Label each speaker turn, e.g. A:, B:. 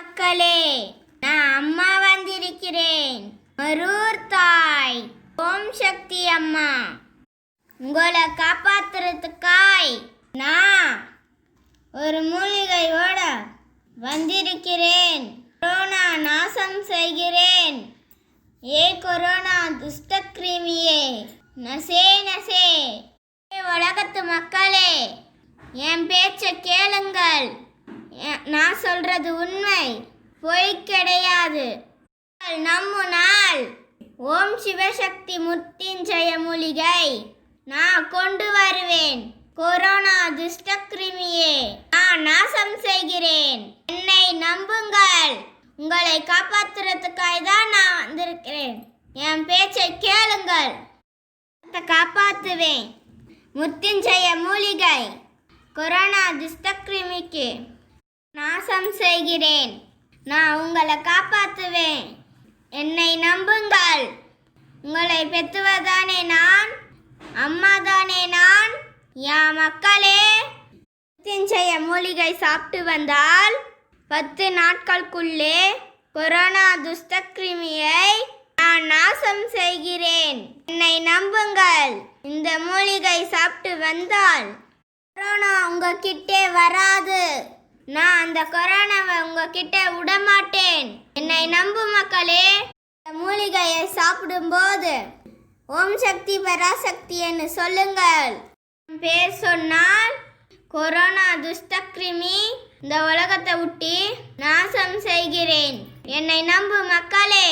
A: மக்களே, நான் அம்மா வந்திருக்கிறேன். மரூர் தாய் ஓம் சக்தி அம்மா, உங்களை காப்பாத்துறதுக்காய் நான் ஒரு மூலிகையோட வந்திருக்கிறேன். கொரோனா நாசம் செய்கிறேன். ஏ கொரோனா துஷ்ட கிருமியே, நசே நசே. உலகத்து மக்களே, என் பேச்ச கேளுங்கள். நான் சொல்றது உண்மை, பொய் கிடையாது. நம்ம நாள் ஓம் சிவசக்தி முத்திஞ்சய மூலிகை நான் கொண்டு வருவேன். கொரோனா துஷ்ட கிருமியே, நான் நாசம் செய்கிறேன். என்னை நம்புங்கள். உங்களை காப்பாற்றுறதுக்காக தான் நான் வந்திருக்கிறேன். என் பேச்சை கேளுங்கள், காப்பாற்றுவேன். முத்திஞ்சய மூலிகை கொரோனா துஷ்ட கிருமிக்கு நாசம் செய்கிறேன். நான் உங்களை காப்பாற்றுவேன். என்னை நம்புங்கள். உங்களை பெற்றுவதானே நான், அம்மா தானே நான். என் மக்களே, முத்திஞ்சய மூலிகை சாப்பிட்டு வந்தால் 10 நாட்களுக்குள்ளே கொரோனா துஷ்ட கிருமியை நான் நாசம் செய்கிறேன். என்னை நம்புங்கள். இந்த மூலிகை சாப்பிட்டு வந்தால் கொரோனா உங்ககிட்டே வராது. நான் அந்த கொரோனாவை உங்ககிட்ட விடமாட்டேன். என்னை நம்பு மக்களே. இந்த மூலிகையை சாப்பிடும்போது ஓம் சக்தி பராசக்தி என்று சொல்லுங்கள். பேர் சொன்னால் கொரோனா துஷ்ட கிருமி இந்த உலகத்தை விட்டு நாசம் செய்கிறேன். என்னை நம்பு மக்களே.